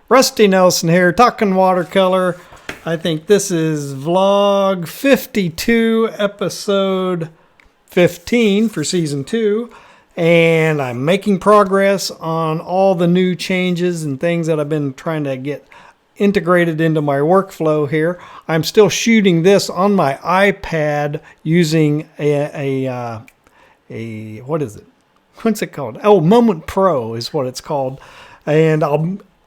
Rusty Nelson here, talking watercolor. I think this is vlog 52, episode 15 for season 2. And I'm making progress on all the new changes and things that I've been trying to get integrated into my workflow here. I'm still shooting this on my iPad using a what is it? What's it called? Oh, Moment Pro is what it's called. And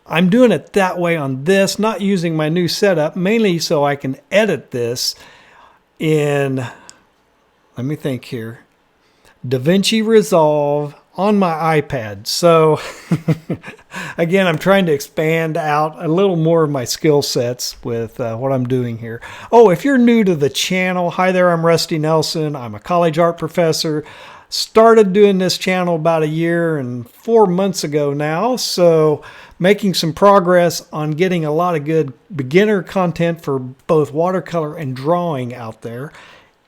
I'm doing it that way on this, not using my new setup, mainly so I can edit this in, let me think here, DaVinci Resolve on my iPad. So again, I'm trying to expand out a little more of my skill sets with what I'm doing here. Oh, if you're new to the channel, hi there, I'm Rusty Nelson. I'm a college art professor. Started doing this channel about 1 year and 4 months ago now. So making some progress on getting a lot of good beginner content for both watercolor and drawing out there.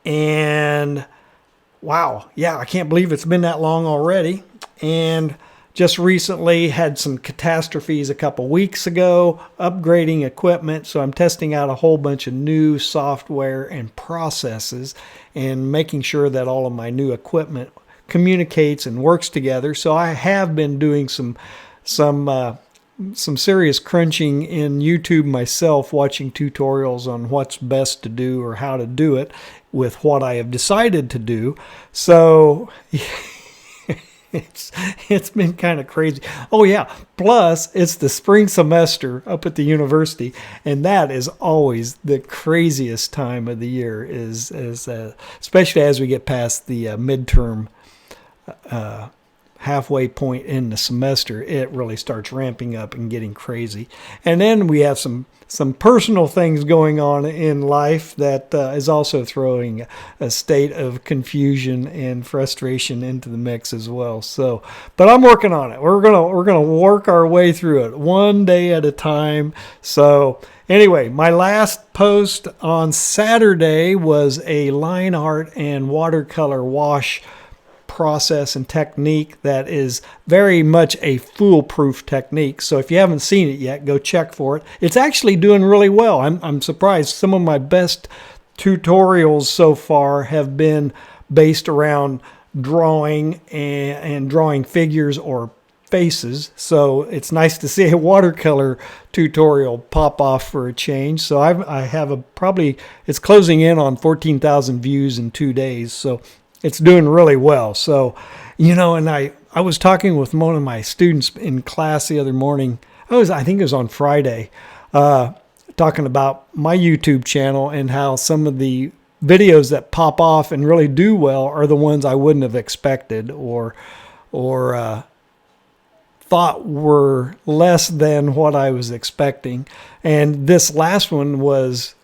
And wow, yeah, I can't believe it's been that long already. And just recently had some catastrophes a couple weeks ago, upgrading equipment. So I'm testing out a whole bunch of new software and processes and making sure that all of my new equipment communicates and works together. So I have been doing some serious crunching in YouTube myself, watching tutorials on what's best to do or how to do it with what I have decided to do. So it's been kind of crazy. Oh yeah, plus it's the spring semester up at the university, and that is always the craziest time of the year, is especially as we get past the midterm halfway point in the semester. It really starts ramping up and getting crazy. And then we have some personal things going on in life that is also throwing a state of confusion and frustration into the mix as well. So, but I'm working on it. We're gonna work our way through it one day at a time. So anyway, my last post on Saturday was a line art and watercolor wash process and technique that is very much a foolproof technique. So if you haven't seen it yet, go check for it. It's actually doing really well. I'm surprised. Some of my best tutorials so far have been based around drawing and drawing figures or faces. So it's nice to see a watercolor tutorial pop off for a change. So I have probably, it's closing in on 14,000 views in 2 days. So it's doing really well. So, you know, and I was talking with one of my students in class the other morning. I think it was on Friday, talking about my YouTube channel and how some of the videos that pop off and really do well are the ones I wouldn't have expected or thought were less than what I was expecting. And this last one was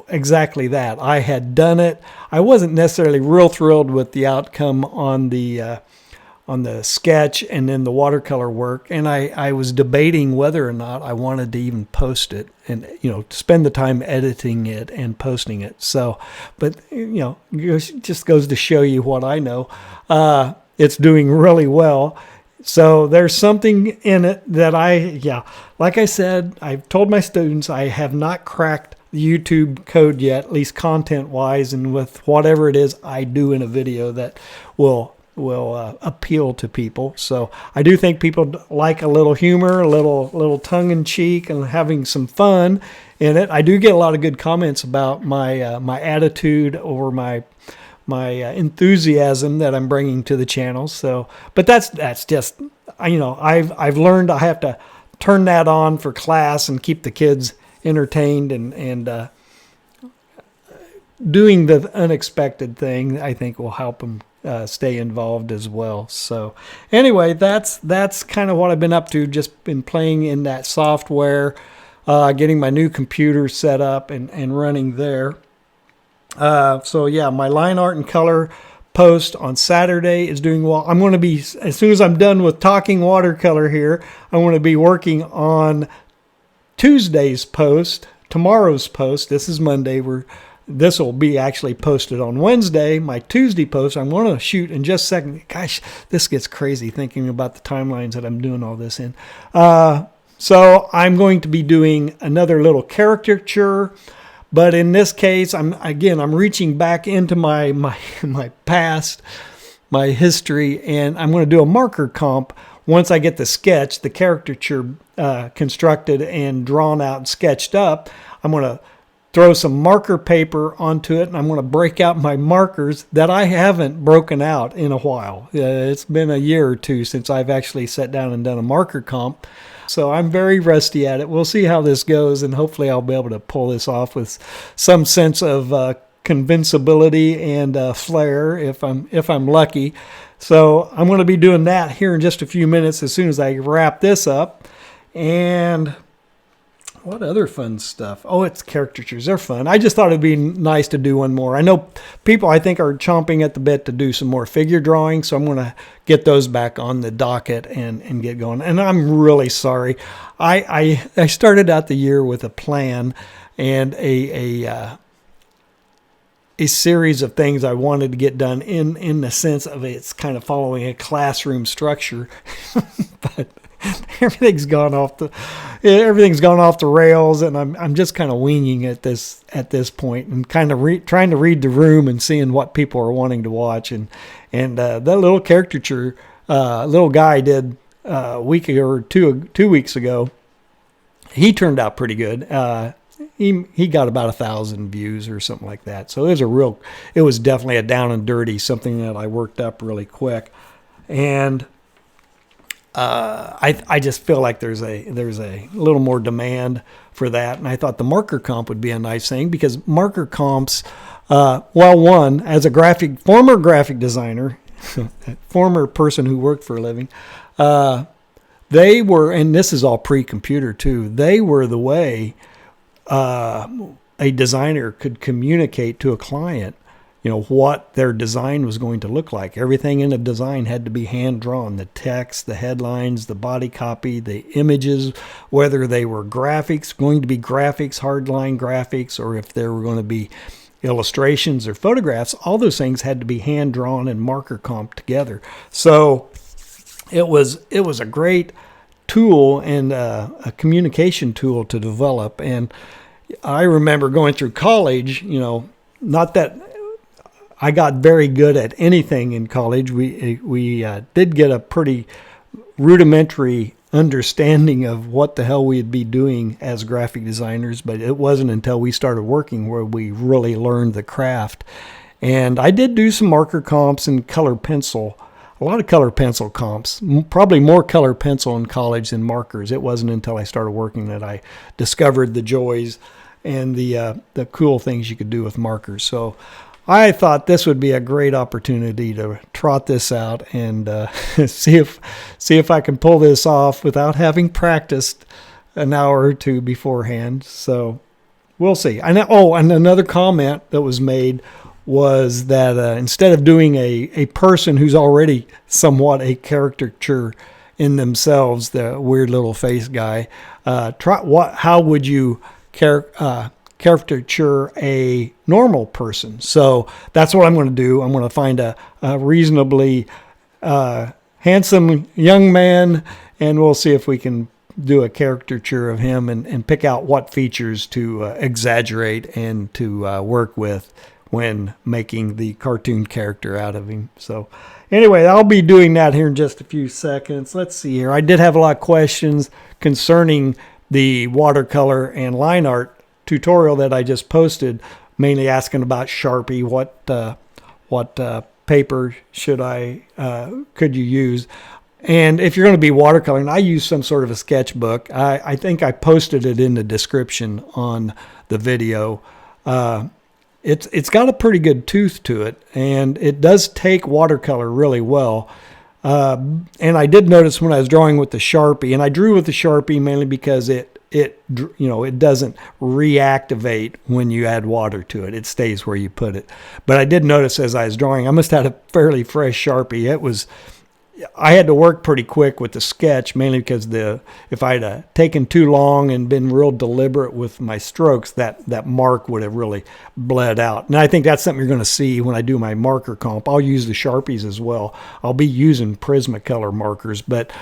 exactly that. I had done it. I wasn't necessarily real thrilled with the outcome on the sketch and then the watercolor work, and I was debating whether or not I wanted to even post it and, you know, spend the time editing it and posting it. So, but you know, it just goes to show you what I know. It's doing really well. So there's something in it that like I said, I've told my students I have not cracked the YouTube code yet, at least content-wise, and with whatever it is I do in a video that will appeal to people. So I do think people like a little humor, a little tongue-in-cheek, and having some fun in it. I do get a lot of good comments about my my attitude or my enthusiasm that I'm bringing to the channel. So, but that's just, you know, I've learned I have to turn that on for class and keep the kids entertained, and doing the unexpected thing, I think, will help them stay involved as well. So anyway, that's kind of what I've been up to. Just been playing in that software, getting my new computer set up and running there. So yeah, my line art and color post on Saturday is doing well. I'm going to be, as soon as I'm done with talking watercolor here, I'm going to be working on Tuesday's post, tomorrow's post. This is Monday. This will be actually posted on Wednesday. My Tuesday post, I'm going to shoot in just a second. Gosh, this gets crazy thinking about the timelines that I'm doing all this in. So I'm going to be doing another little caricature, but in this case, I'm reaching back into my past, my history, and I'm going to do a marker comp once I get the sketch, the caricature constructed and drawn out and sketched up. I'm going to throw some marker paper onto it, and I'm going to break out my markers that I haven't broken out in a while. It's been a year or two since I've actually sat down and done a marker comp. So I'm very rusty at it. We'll see how this goes, and hopefully I'll be able to pull this off with some sense of convincibility and flair if I'm lucky. So I'm going to be doing that here in just a few minutes as soon as I wrap this up. And what other fun stuff? Oh, it's caricatures. They're fun. I just thought it'd be nice to do one more. I know people, I think, are chomping at the bit to do some more figure drawing, so I'm going to get those back on the docket and get going. And I'm really sorry. I started out the year with a plan and a series of things I wanted to get done in the sense of it's kind of following a classroom structure, but everything's gone off the rails, and I'm just kind of winging at this point and kind of trying to read the room and seeing what people are wanting to watch. And that little caricature little guy did a week or two weeks ago. He turned out pretty good. He got about 1,000 views or something like that. So it was definitely a down and dirty, something that I worked up really quick. And I just feel like there's a little more demand for that, and I thought the marker comp would be a nice thing, because marker comps, one, as a former graphic designer, former person who worked for a living, they were, and this is all pre-computer too, they were the way a designer could communicate to a client, what their design was going to look like. Everything in a design had to be hand-drawn. The text, the headlines, the body copy, the images, whether they were going to be graphics, hardline graphics, or if there were going to be illustrations or photographs, all those things had to be hand-drawn and marker comped together. So it was a great tool and a communication tool to develop. And I remember going through college, not that I got very good at anything in college. We did get a pretty rudimentary understanding of what the hell we'd be doing as graphic designers, but it wasn't until we started working where we really learned the craft. And I did do some marker comps and color pencil, a lot of color pencil comps, probably more color pencil in college than markers. It wasn't until I started working that I discovered the joys and the cool things you could do with markers. So I thought this would be a great opportunity to trot this out and see if I can pull this off without having practiced an hour or two beforehand. So we'll see. And another comment that was made was that instead of doing a person who's already somewhat a caricature in themselves, the weird little face guy, how would you caricature a normal person? So that's what I'm going to do. I'm going to find a reasonably handsome young man, and we'll see if we can do a caricature of him and pick out what features to exaggerate and to work with when making the cartoon character out of him. So anyway, I'll be doing that here in just a few seconds. Let's see here. I did have a lot of questions concerning the watercolor and line art tutorial that I just posted, mainly asking about Sharpie, what paper could you use? And if you're going to be watercoloring, I use some sort of a sketchbook. I think I posted it in the description on the video. It's got a pretty good tooth to it, and it does take watercolor really well. And I did notice when I was drawing with the Sharpie, and I drew with the Sharpie mainly because it doesn't reactivate when you add water to it. It stays where you put it. But I did notice as I was drawing, I must have had a fairly fresh Sharpie. I had to work pretty quick with the sketch, mainly because if I had taken too long and been real deliberate with my strokes, that mark would have really bled out. And I think that's something you're going to see when I do my marker comp. I'll use the Sharpies as well. I'll be using Prismacolor markers, but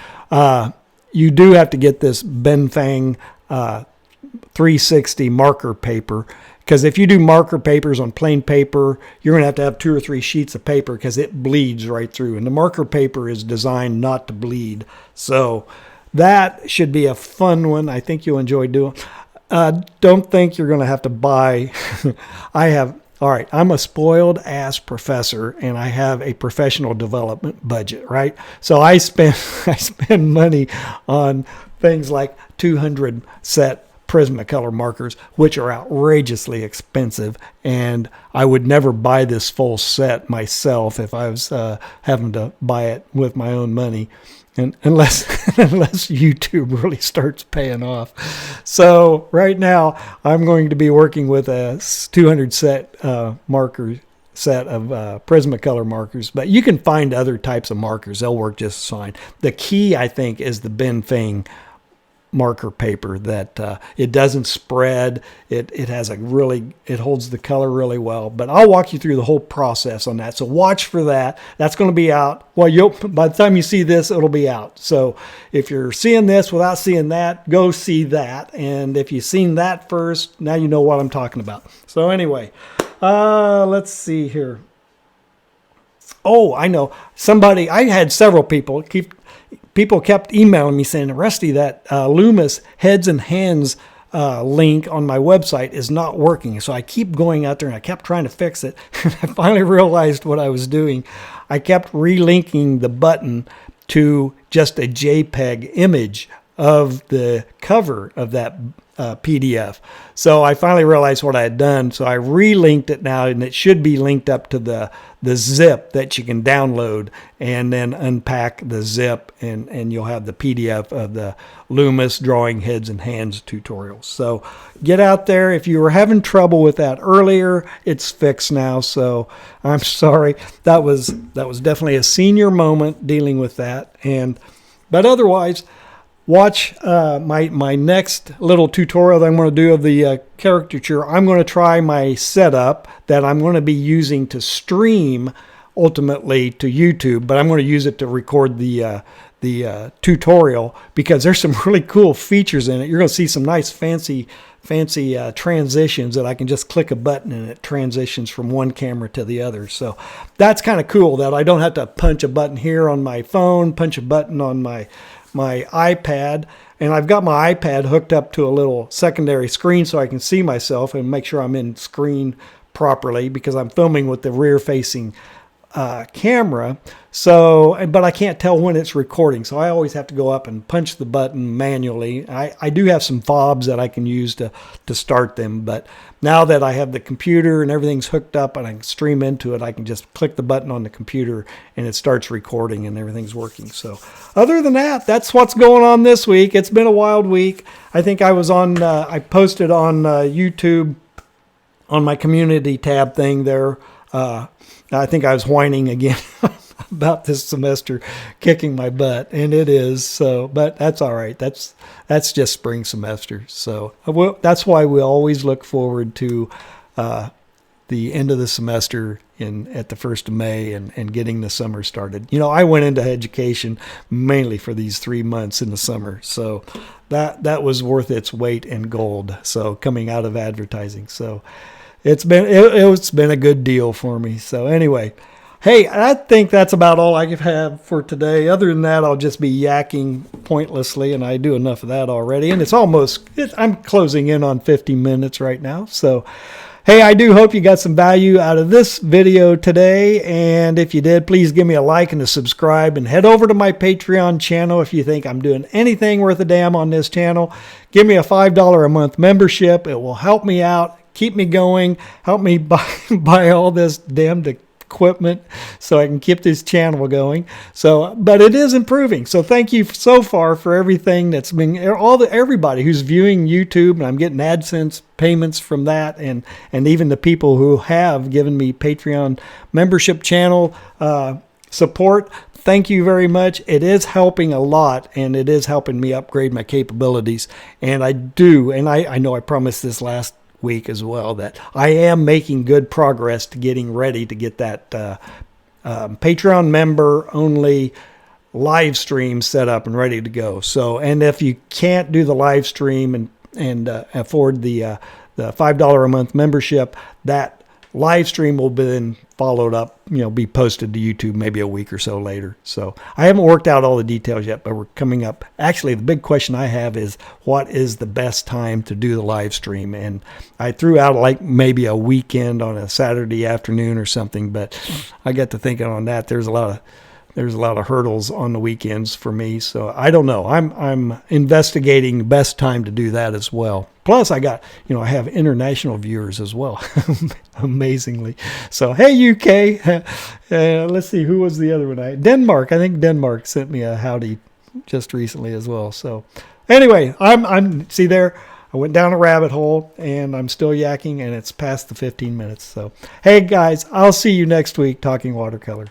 you do have to get this Benfang 360 marker paper, because if you do marker papers on plain paper, you're going to have 2 or 3 sheets of paper because it bleeds right through. And the marker paper is designed not to bleed. So that should be a fun one. I think you'll enjoy doing. Don't think you're going to have to buy. All right, I'm a spoiled ass professor, and I have a professional development budget, right? So I spend money on things like 200 set Prismacolor markers, which are outrageously expensive, and I would never buy this full set myself if I was having to buy it with my own money, and unless YouTube really starts paying off. So right now I'm going to be working with a 200 set marker set of Prismacolor markers, but you can find other types of markers. They'll work just fine. The key, I think, is the Benfang marker paper, that it doesn't spread. It holds the color really well. But I'll walk you through the whole process on that. So watch for that. That's going to be out. Well, by the time you see this, it'll be out. So if you're seeing this without seeing that, go see that. And if you've seen that first, now you know what I'm talking about. So anyway, let's see here. Oh, I know. I had several people kept emailing me saying, Rusty, that Loomis Heads and Hands link on my website is not working. So I keep going out there and I kept trying to fix it. And I finally realized what I was doing. I kept relinking the button to just a JPEG image of the cover of that PDF. So I finally realized what I had done. So I relinked it now, and it should be linked up to the zip that you can download and then unpack the zip, and you'll have the PDF of the Loomis Drawing Heads and Hands tutorials. So get out there. If you were having trouble with that earlier, it's fixed now. So I'm sorry. That was definitely a senior moment dealing with that. But otherwise, watch my next little tutorial that I'm going to do of the caricature. I'm going to try my setup that I'm going to be using to stream ultimately to YouTube, but I'm going to use it to record the tutorial, because there's some really cool features in it. You're going to see some nice fancy transitions that I can just click a button and it transitions from one camera to the other. So that's kind of cool, that I don't have to punch a button here on my phone, punch a button on my iPad, and I've got my iPad hooked up to a little secondary screen so I can see myself and make sure I'm in screen properly, because I'm filming with the rear facing camera. So, but I can't tell when it's recording, so I always have to go up and punch the button manually. I do have some fobs that I can use to start them, but now that I have the computer and everything's hooked up and I can stream into it, I can just click the button on the computer and it starts recording and everything's working. So other than that, that's what's going on this week. It's been a wild week. I think I was on, I posted on YouTube on my community tab thing there. I think I was whining again about this semester kicking my butt, and it is. So, but that's all right. That's just spring semester. So that's why we always look forward to the end of the semester at the 1st of May and getting the summer started. You know, I went into education mainly for these 3 months in the summer. So that was worth its weight in gold. So coming out of advertising. So it's been a good deal for me. So anyway, hey, I think that's about all I have for today. Other than that, I'll just be yakking pointlessly, and I do enough of that already. And I'm closing in on 50 minutes right now. So, hey, I do hope you got some value out of this video today. And if you did, please give me a like and a subscribe, and head over to my Patreon channel if you think I'm doing anything worth a damn on this channel. Give me a $5 a month membership. It will help me out, keep me going, help me buy all this damned equipment so I can keep this channel going. So, but it is improving. So thank you so far for everything that's been, everybody who's viewing YouTube, and I'm getting AdSense payments from that, and even the people who have given me Patreon membership channel support. Thank you very much. It is helping a lot, and it is helping me upgrade my capabilities. And I know I promised this last week as well, that I am making good progress to getting ready to get that Patreon member only live stream set up and ready to go. So, and if you can't do the live stream and afford the $5 a month membership, that live stream will be then followed up, be posted to YouTube maybe a week or so later. So I haven't worked out all the details yet, but we're coming up. Actually, the big question I have is what is the best time to do the live stream? And I threw out like maybe a weekend on a Saturday afternoon or something, but I got to thinking on that. There's a lot of hurdles on the weekends for me, so I don't know. I'm investigating the best time to do that as well. Plus, I got, I have international viewers as well, amazingly. So, hey, UK, let's see, who was the other one? Denmark. I think Denmark sent me a howdy just recently as well. So, anyway, see there, I went down a rabbit hole, and I'm still yakking, and it's past the 15 minutes. So, hey, guys, I'll see you next week talking watercolor.